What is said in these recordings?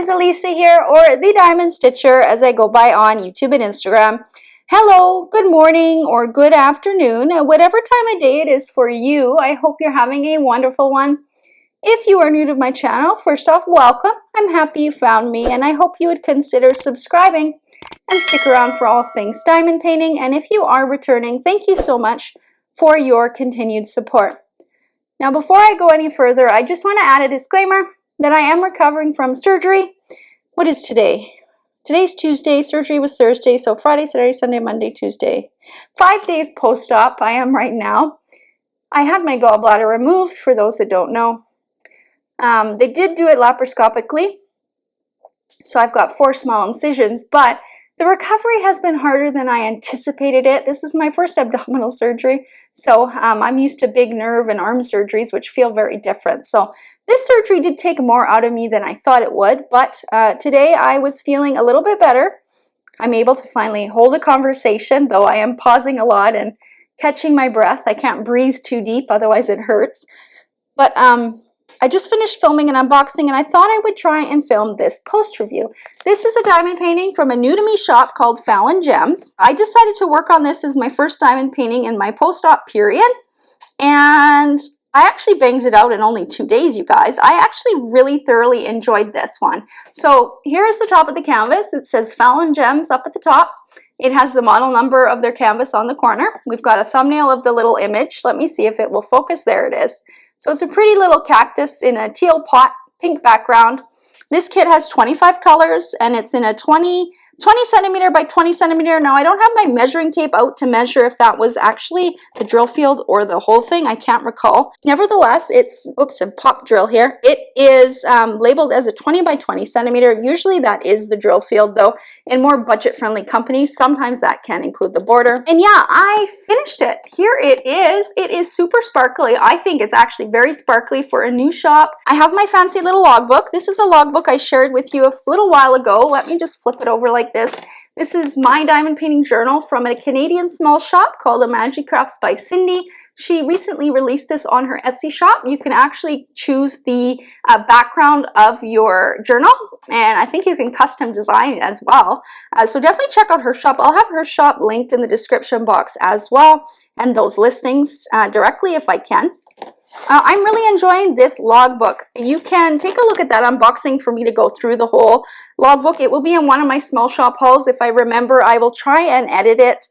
Gems Elisa here, or the Diamond Stitcher as I go by on YouTube and Instagram. Hello, good morning, or good afternoon, whatever time of day it is for you. I hope you're having a wonderful one. If you are new to my channel, first off, welcome. I'm happy you found me, and I hope you would consider subscribing and stick around for all things diamond painting. And if you are returning, thank you so much for your continued support. Now, before I go any further, I just want to add a disclaimer that I am recovering from surgery. What is today? Today's Tuesday. Surgery was Thursday, so Friday, Saturday, Sunday, Monday, Tuesday. 5 days post-op I am right now. I had my gallbladder removed, for those that don't know. They did do it laparoscopically, so I've got 4 small incisions, but the recovery has been harder than I anticipated it. This is my first abdominal surgery, so I'm used to big nerve and arm surgeries, which feel very different. So this surgery did take more out of me than I thought it would, but today I was feeling a little bit better. I'm able to finally hold a conversation, though I am pausing a lot and catching my breath. I can't breathe too deep, otherwise it hurts. But I just finished filming an unboxing, and I thought I would try and film this post review. This is a diamond painting from a new to me shop called Fallon Gems. I decided to work on this as my first diamond painting in my post-op period, and I actually banged it out in only 2 days, you guys. I actually really thoroughly enjoyed this one. So here is the top of the canvas. It says Fallon Gems up at the top. It has the model number of their canvas on the corner. We've got a thumbnail of the little image. Let me see if it will focus. There it is. So it's a pretty little cactus in a teal pot, pink background. This kit has 25 colors, and it's in a 20 centimeter by 20 centimeter. Now, I don't have my measuring tape out to measure if that was actually the drill field or the whole thing. I can't recall. Nevertheless, it's, oops, a pop drill here. It is labeled as a 20 by 20 centimeter. Usually that is the drill field, though. In more budget-friendly companies, sometimes that can include the border. And yeah, I finished it. Here it is. It is super sparkly. I think it's actually very sparkly for a new shop. I have my fancy little logbook. This is a logbook I shared with you a little while ago. Let me just flip it over like this. This is my diamond painting journal from a Canadian small shop called Magic Crafts by Cindy. She recently released this on her Etsy shop. You can actually choose the background of your journal, and I think you can custom design it as well. So definitely check out her shop. I'll have her shop linked in the description box as well, and those listings directly if I can. I'm really enjoying this logbook. You can take a look at that unboxing for me to go through the whole logbook. It will be in one of my small shop hauls. If I remember, I will try and edit it.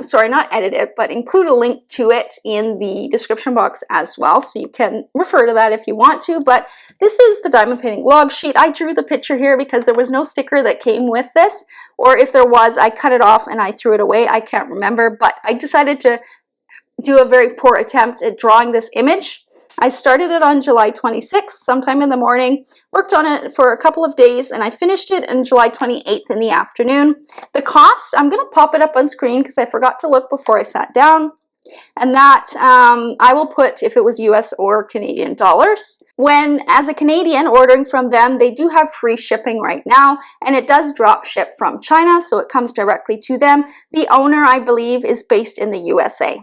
Sorry, not edit it, but include a link to it in the description box as well, so you can refer to that if you want to. But this is the diamond painting log sheet. I drew the picture here because there was no sticker that came with this, or if there was, I cut it off and I threw it away. I can't remember, but I decided to do a very poor attempt at drawing this image. I started it on July 26th, sometime in the morning, worked on it for a couple of days, and I finished it on July 28th in the afternoon. The cost, I'm going to pop it up on screen because I forgot to look before I sat down, and that I will put if it was US or Canadian dollars. When, as a Canadian, ordering from them, they do have free shipping right now, and it does drop ship from China, so it comes directly to them. The owner, I believe, is based in the USA.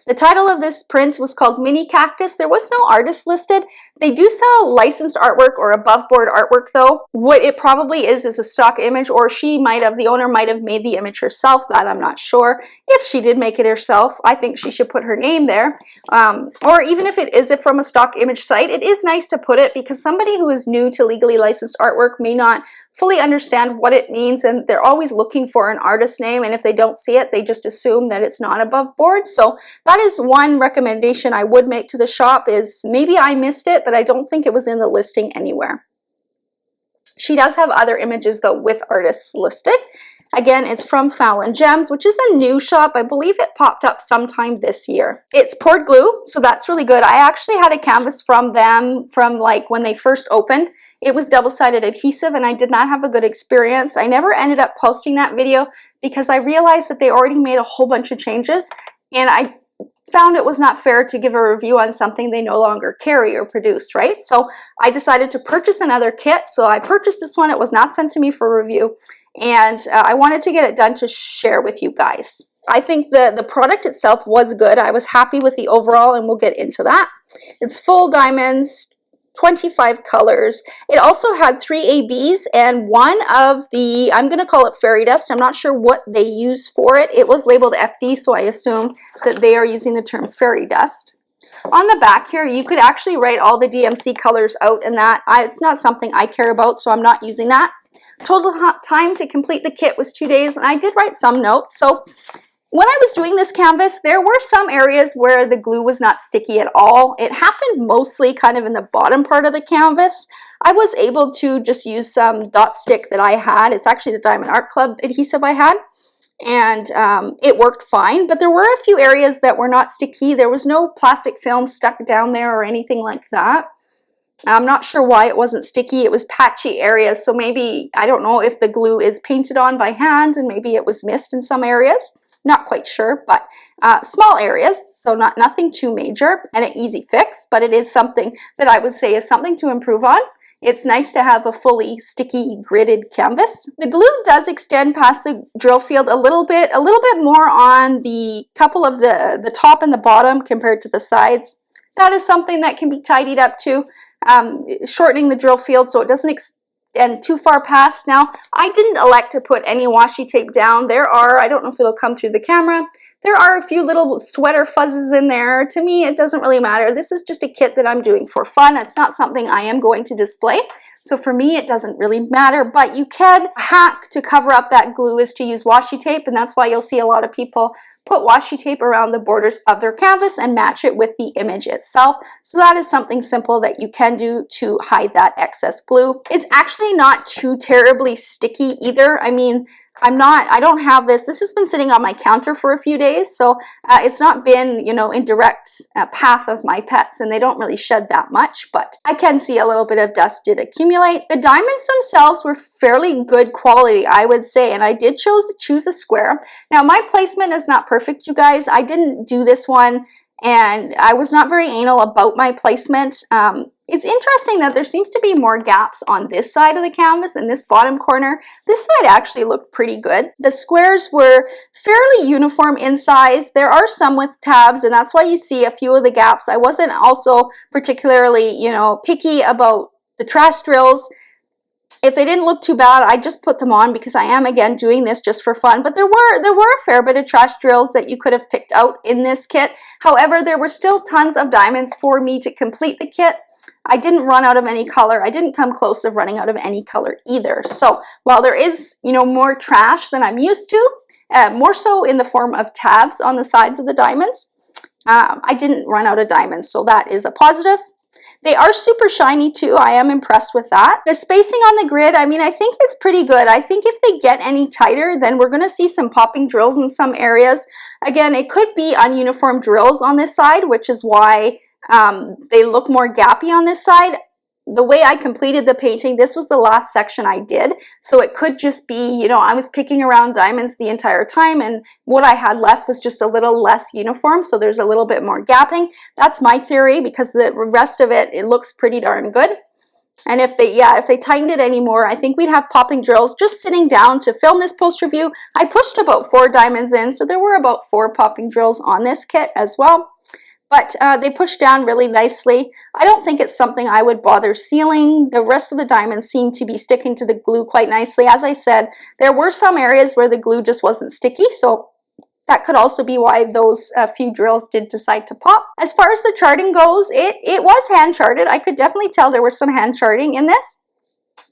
The title of this print was called Mini Cactus. There was no artist listed. They do sell licensed artwork or above board artwork though. What it probably is a stock image, or the owner might have made the image herself. That I'm not sure. If she did make it herself, I think she should put her name there. Or even if it is from a stock image site, it is nice to put it because somebody who is new to legally licensed artwork may not fully understand what it means, and they're always looking for an artist name, and if they don't see it, they just assume that it's not above board. So that is one recommendation I would make to the shop, is maybe I missed it, but I don't think it was in the listing anywhere. She does have other images though with artists listed. Again, it's from Fallon Gems, which is a new shop. I believe it popped up sometime this year. It's poured glue, so that's really good. I actually had a canvas from them from like when they first opened. It was double-sided adhesive, and I did not have a good experience. I never ended up posting that video because I realized that they already made a whole bunch of changes, and I found it was not fair to give a review on something they no longer carry or produce, right? So I decided to purchase another kit. So I purchased this one. It was not sent to me for review, and I wanted to get it done to share with you guys. I think the product itself was good. I was happy with the overall, and we'll get into that. It's full diamonds, 25 colors. It also had 3 ABs and one of the, I'm going to call it fairy dust. I'm not sure what they use for it. It was labeled FD, so I assume that they are using the term fairy dust. On the back here, you could actually write all the DMC colors out, and that it's not something I care about, so I'm not using that. Total time to complete the kit was 2 days, and I did write some notes. So when I was doing this canvas, there were some areas where the glue was not sticky at all. It happened mostly kind of in the bottom part of the canvas. I was able to just use some dot stick that I had. It's actually the Diamond Art Club adhesive I had. And it worked fine, but there were a few areas that were not sticky. There was no plastic film stuck down there or anything like that. I'm not sure why it wasn't sticky. It was patchy areas, so maybe, I don't know if the glue is painted on by hand and maybe it was missed in some areas. Not quite sure, but small areas, so nothing too major and an easy fix, but it is something that I would say is something to improve on. It's nice to have a fully sticky gridded canvas. The glue does extend past the drill field a little bit more on the couple of the top and the bottom compared to the sides. That is something that can be tidied up too, shortening the drill field so it doesn't extend too far past. Now, I didn't elect to put any washi tape down. There are, I don't know if it'll come through the camera, there are a few little sweater fuzzes in there. To me, it doesn't really matter. This is just a kit that I'm doing for fun. It's not something I am going to display. So for me, it doesn't really matter, but you can hack to cover up that glue is to use washi tape, and that's why you'll see a lot of people put washi tape around the borders of their canvas and match it with the image itself. So that is something simple that you can do to hide that excess glue. It's actually not too terribly sticky either. I mean, I don't have this. This has been sitting on my counter for a few days, so it's not been, you know, in direct path of my pets, and they don't really shed that much, but I can see a little bit of dust did accumulate. The diamonds themselves were fairly good quality, I would say, and I did choose a square. Now, my placement is not perfect, you guys. I didn't do this one, and I was not very anal about my placement. It's interesting that there seems to be more gaps on this side of the canvas in this bottom corner. This side actually looked pretty good. The squares were fairly uniform in size. There are some with tabs, and that's why you see a few of the gaps. I wasn't also particularly, you know, picky about the trash drills. If they didn't look too bad, I just put them on because I am, again, doing this just for fun. But there were a fair bit of trash drills that you could have picked out in this kit. However, there were still tons of diamonds for me to complete the kit. I didn't run out of any color. I didn't come close of running out of any color either. So while there is, you know, more trash than I'm used to, more so in the form of tabs on the sides of the diamonds, I didn't run out of diamonds. So that is a positive. They are super shiny too. I am impressed with that. The spacing on the grid, I mean, I think it's pretty good. I think if they get any tighter, then we're going to see some popping drills in some areas. Again, it could be ununiform drills on this side, which is why they look more gappy on this side. The way I completed the painting, this was the last section I did, so it could just be, you know, I was picking around diamonds the entire time, and what I had left was just a little less uniform, so there's a little bit more gapping. That's my theory, because the rest of it looks pretty darn good. And if they tightened it anymore, I think we'd have popping drills. Just sitting down to film this post review, I pushed about 4 diamonds in, so there were about 4 popping drills on this kit as well. But they push down really nicely. I don't think it's something I would bother sealing. The rest of the diamonds seem to be sticking to the glue quite nicely. As I said, there were some areas where the glue just wasn't sticky, so that could also be why those few drills did decide to pop. As far as the charting goes, it was hand charted. I could definitely tell there was some hand charting in this,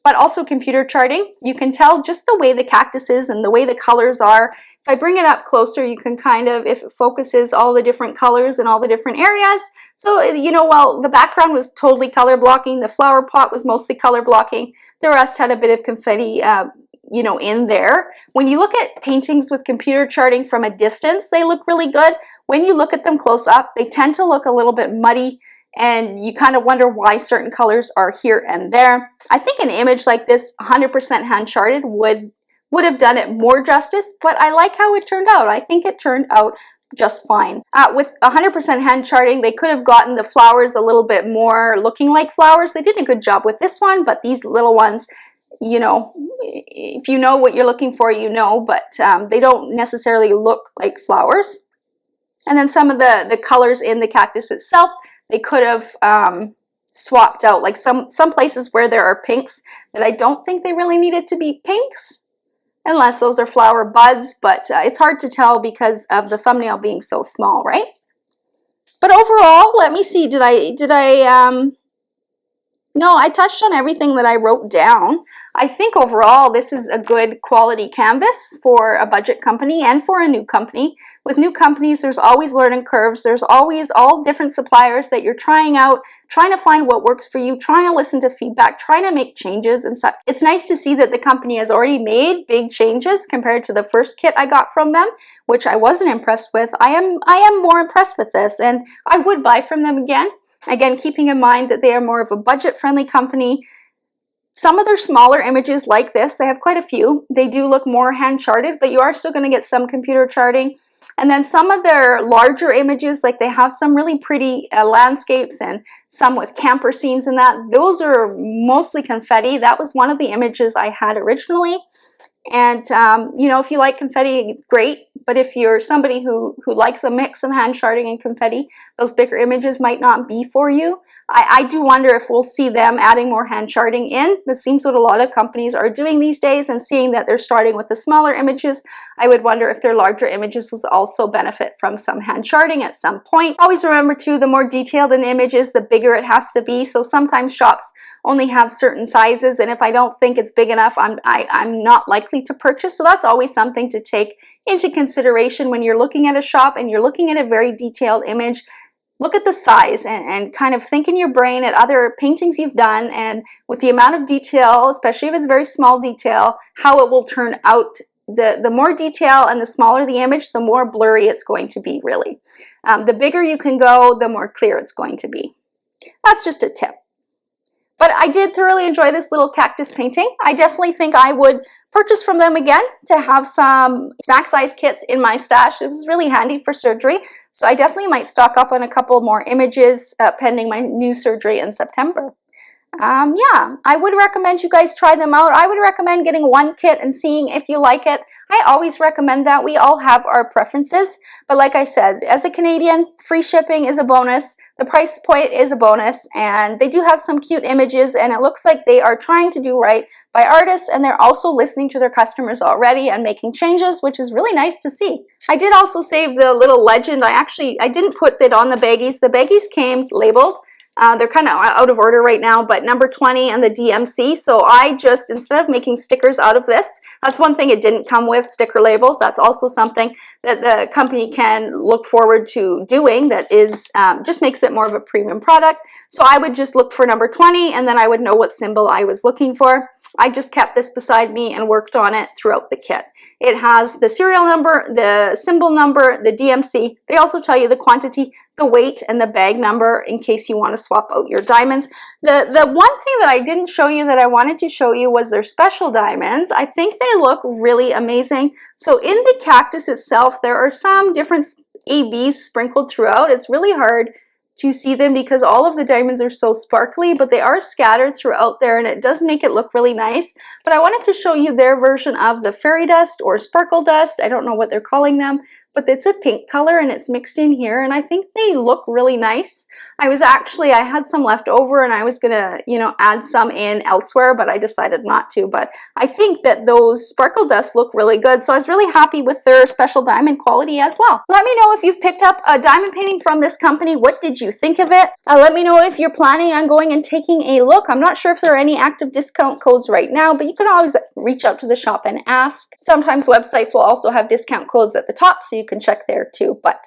but also computer charting. You can tell just the way the cactus is and the way the colors are. If I bring it up closer, you can kind of, if it focuses all the different colors in all the different areas. So, you know, while the background was totally color blocking, the flower pot was mostly color blocking, the rest had a bit of confetti, you know, in there. When you look at paintings with computer charting from a distance, they look really good. When you look at them close up, they tend to look a little bit muddy, and you kind of wonder why certain colors are here and there. I think an image like this, 100% hand charted, would have done it more justice, but I like how it turned out. I think it turned out just fine. With 100% hand charting, they could have gotten the flowers a little bit more looking like flowers. They did a good job with this one, but these little ones, you know, if you know what you're looking for, you know, but they don't necessarily look like flowers. And then some of the colors in the cactus itself, they could have swapped out. Like some places where there are pinks that I don't think they really needed to be pinks, unless those are flower buds, but it's hard to tell because of the thumbnail being so small, right? But overall, let me see, no, I touched on everything that I wrote down. I think overall this is a good quality canvas for a budget company and for a new company. With new companies, there's always learning curves. There's always all different suppliers that you're trying out, trying to find what works for you, trying to listen to feedback, trying to make changes and such. It's nice to see that the company has already made big changes compared to the first kit I got from them, which I wasn't impressed with. I am more impressed with this, and I would buy from them again. Again, keeping in mind that they are more of a budget-friendly company. Some of their smaller images like this, they have quite a few. They do look more hand-charted, but you are still going to get some computer charting. And then some of their larger images, like they have some really pretty landscapes and some with camper scenes and that. Those are mostly confetti. That was one of the images I had originally. And, you know, if you like confetti, great. But if you're somebody who likes a mix of hand charting and confetti, those bigger images might not be for you. I do wonder if we'll see them adding more hand charting in. That seems what a lot of companies are doing these days, and seeing that they're starting with the smaller images, I would wonder if their larger images will also benefit from some hand charting at some point. Always remember too, the more detailed an image is, the bigger it has to be. So sometimes shops only have certain sizes, and if I don't think it's big enough, I'm not likely to purchase. So that's always something to take into consideration when you're looking at a shop and you're looking at a very detailed image. Look at the size and kind of think in your brain at other paintings you've done, and with the amount of detail, especially if it's very small detail, how it will turn out. The more detail and the smaller the image, the more blurry it's going to be, really. The bigger you can go, the more clear it's going to be. That's just a tip. But I did thoroughly enjoy this little cactus painting. I definitely think I would purchase from them again to have some snack size kits in my stash. It was really handy for surgery. So I definitely might stock up on a couple more images pending my new surgery in September. Yeah, I would recommend you guys try them out. I would recommend getting one kit and seeing if you like it. I always recommend that. We all have our preferences, but like I said, as a Canadian, free shipping is a bonus. The price point is a bonus, and they do have some cute images, and it looks like they are trying to do right by artists, and they're also listening to their customers already and making changes, which is really nice to see. I did also save the little legend. I didn't put that on the baggies. The baggies came labeled. They're kind of out of order right now, but number 20 and the DMC. So I just, instead of making stickers out of this, that's one thing it didn't come with, sticker labels. That's also something that the company can look forward to doing that is, just makes it more of a premium product. So I would just look for number 20, and then I would know what symbol I was looking for. I just kept this beside me and worked on it throughout the kit. It has the serial number, the symbol number, the DMC. They also tell you the quantity, the weight, and the bag number in case you want to swap out your diamonds. The one thing that I didn't show you that I wanted to show you was their special diamonds. I think they look really amazing. So in the cactus itself, there are some different ABs sprinkled throughout. It's really hard to see them because all of the diamonds are so sparkly, but they are scattered throughout there, and it does make it look really nice. But I wanted to show you their version of the fairy dust or sparkle dust. I don't know what they're calling them, but it's a pink color and it's mixed in here, and I think they look really nice. I had some left over, and I was gonna, you know, add some in elsewhere, but I decided not to. But I think that those sparkle dust look really good, so I was really happy with their special diamond quality as well. Let me know if you've picked up a diamond painting from this company. What did you think of it? Let me know if you're planning on going and taking a look. I'm not sure if there are any active discount codes right now, but you can always reach out to the shop and ask. Sometimes websites will also have discount codes at the top, so you can check there too. But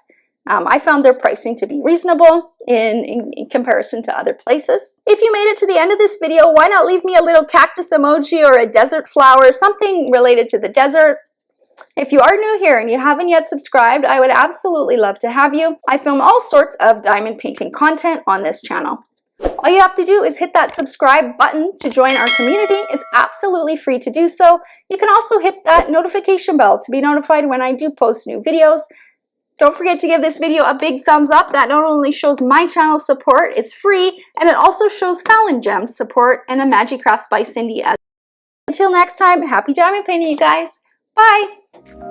I found their pricing to be reasonable in comparison to other places. If you made it to the end of this video, why not leave me a little cactus emoji or a desert flower, something related to the desert. If you are new here and you haven't yet subscribed, I would absolutely love to have you. I film all sorts of diamond painting content on this channel. All you have to do is hit that subscribe button to join our community. It's absolutely free to do so. You can also hit that notification bell to be notified when I do post new videos. Don't forget to give this video a big thumbs up. That not only shows my channel support, it's free, and it also shows Fallon Gems support and a Magic Crafts by Cindy. Until next time, happy diamond painting, you guys. Bye!